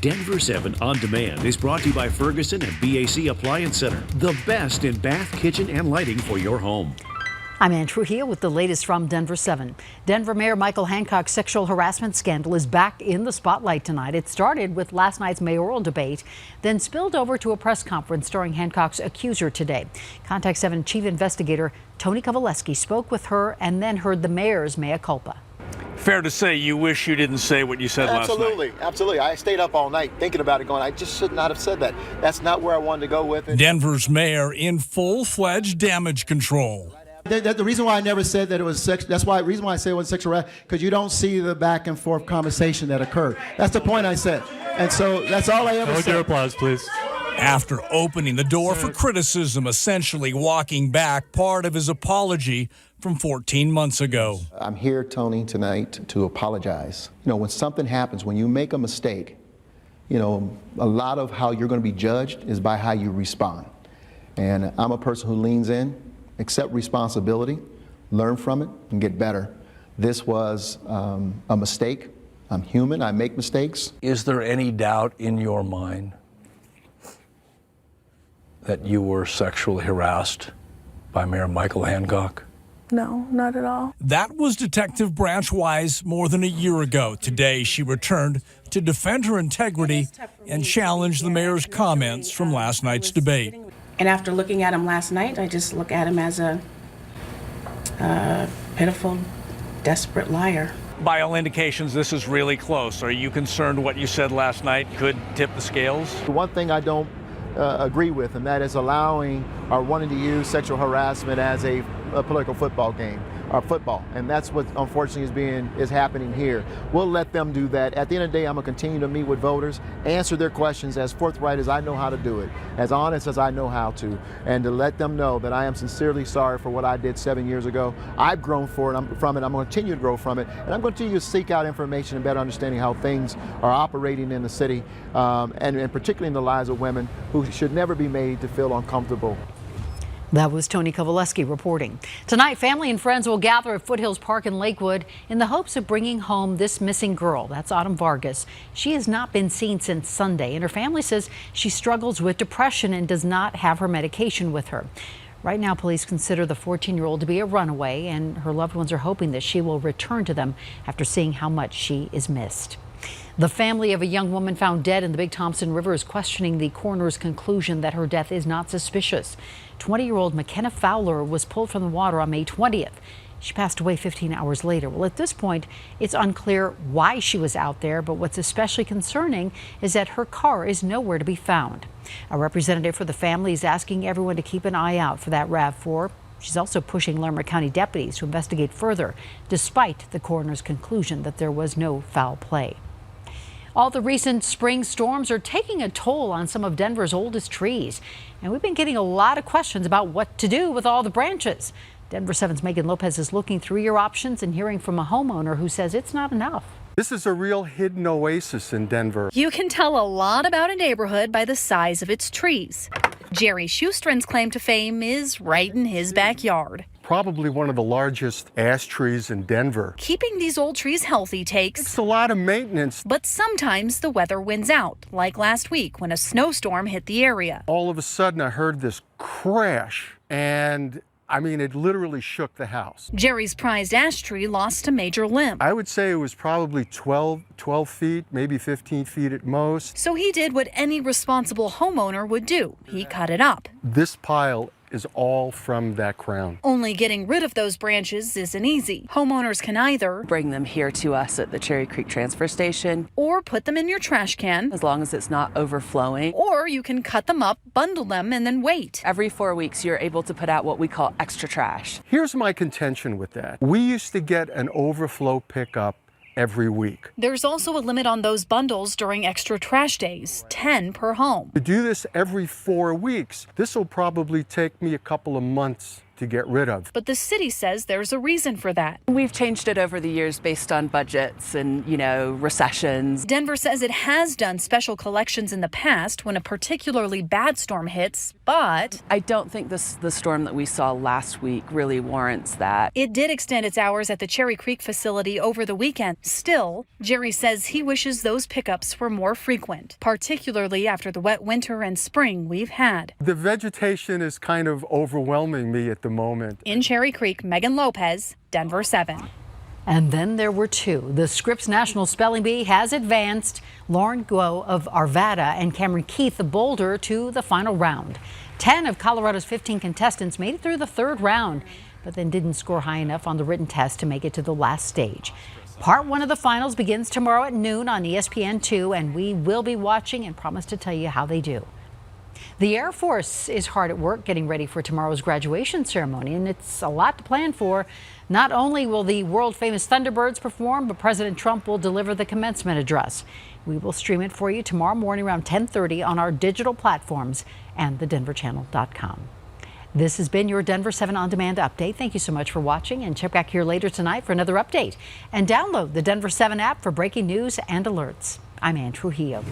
Denver 7 On Demand is brought to you by Ferguson and BAC Appliance Center, the best in bath, kitchen, and lighting for your home. I'm Ann Trujillo with the latest from Denver 7. Denver Mayor Michael Hancock's sexual harassment scandal is back in the spotlight tonight. It started with last night's mayoral debate, then spilled over to a press conference during Hancock's accuser today. Contact 7 Chief Investigator Tony Kovaleski spoke with her and then heard the mayor's mea culpa. Fair to say you wish you didn't say what you said last night. Absolutely. I stayed up all night thinking about it, going, I just should not have said that. That's not where I wanted to go with it. Denver's mayor in full-fledged damage control. The reason why I never said that it was sex, the reason why I say it was sexual harassment, because you don't see the back and forth conversation that occurred. That's the point I said. And so that's all I ever said. Hold your applause, please. After opening the door for criticism, essentially walking back part of his apology from 14 months ago. I'm here, Tony, tonight to apologize. You know, when something happens, when you make a mistake, you know, a lot of how you're going to be judged is by how you respond. And I'm a person who leans in, accept responsibility, learn from it, and get better. This was a mistake. I'm human. I make mistakes. Is there any doubt in your mind that you were sexually harassed by Mayor Michael Hancock? No, not at all. That was Detective Branch Wise more than a year ago. Today, she returned to defend her integrity and challenge the mayor's comments from last night's debate. And after looking at him last night, I just look at him as a pitiful, desperate liar. By all indications, this is really close. Are you concerned what you said last night could tip the scales? One thing I don't agree with, and that is allowing or wanting to use sexual harassment as a political football game or football, and that's what unfortunately is happening here. We'll let them do that. At the end of the day, I'm gonna continue to meet with voters, answer their questions as forthright as I know how to do it, as honest as I know how to, and to let them know that I am sincerely sorry for what I did 7 years ago. I've grown from it. I'm going to continue to grow from it, and I'm going to continue to seek out information and better understanding how things are operating in the city, and particularly in the lives of women who should never be made to feel uncomfortable. That was Tony Kovaleski reporting. Tonight, family and friends will gather at Foothills Park in Lakewood in the hopes of bringing home this missing girl. That's Autumn Vargas. She has not been seen since Sunday, and her family says she struggles with depression and does not have her medication with her. Right now, police consider the 14-year-old to be a runaway, and her loved ones are hoping that she will return to them after seeing how much she is missed. The family of a young woman found dead in the Big Thompson River is questioning the coroner's conclusion that her death is not suspicious. 20-year-old McKenna Fowler was pulled from the water on May 20th. She passed away 15 hours later. Well, at this point, it's unclear why she was out there, but what's especially concerning is that her car is nowhere to be found. A representative for the family is asking everyone to keep an eye out for that RAV4. She's also pushing Larimer County deputies to investigate further, despite the coroner's conclusion that there was no foul play. All the recent spring storms are taking a toll on some of Denver's oldest trees, and we've been getting a lot of questions about what to do with all the branches. Denver 7's Megan Lopez is looking through your options and hearing from a homeowner who says it's not enough. This is a real hidden oasis in Denver. You can tell a lot about a neighborhood by the size of its trees. Jerry Schustren's claim to fame is right in his backyard. Probably one of the largest ash trees in Denver. Keeping these old trees healthy It's a lot of maintenance. But sometimes the weather wins out, like last week when a snowstorm hit the area. All of a sudden I heard this crash, and I mean, it literally shook the house. Jerry's prized ash tree lost a major limb. I would say it was probably 12 feet, maybe 15 feet at most. So he did what any responsible homeowner would do. He cut it up. This pile is all from that crown. Only getting rid of those branches isn't easy. Homeowners can either bring them here to us at the Cherry Creek Transfer Station, or put them in your trash can, as long as it's not overflowing. Or you can cut them up, bundle them, and then wait. Every 4 weeks, you're able to put out what we call extra trash. Here's my contention with that. We used to get an overflow pickup every week. There's also a limit on those bundles during extra trash days, 10 per home. To do this every 4 weeks, this will probably take me a couple of months to get rid of. But the city says there's a reason for that. We've changed it over the years based on budgets and, recessions. Denver says it has done special collections in the past when a particularly bad storm hits, but I don't think the storm that we saw last week really warrants that. it did extend its hours at the Cherry Creek facility over the weekend. Still, Jerry says he wishes those pickups were more frequent, particularly after the wet winter and spring we've had. The vegetation is kind of overwhelming me at the moment. In Cherry Creek, Megan Lopez, Denver 7. And then there were two. The Scripps National Spelling Bee has advanced Lauren Guo of Arvada and Cameron Keith of Boulder to the final round. 10 of Colorado's 15 contestants made it through the third round, but then didn't score high enough on the written test to make it to the last stage. Part 1 of the finals begins tomorrow at noon on ESPN2, and we will be watching and promise to tell you how they do. The Air Force is hard at work getting ready for tomorrow's graduation ceremony, and it's a lot to plan for. Not only will the world-famous Thunderbirds perform, but President Trump will deliver the commencement address. We will stream it for you tomorrow morning around 10:30 on our digital platforms and thedenverchannel.com. This has been your Denver 7 On Demand update. Thank you so much for watching, and check back here later tonight for another update. And download the Denver 7 app for breaking news and alerts. I'm Ann Trujillo.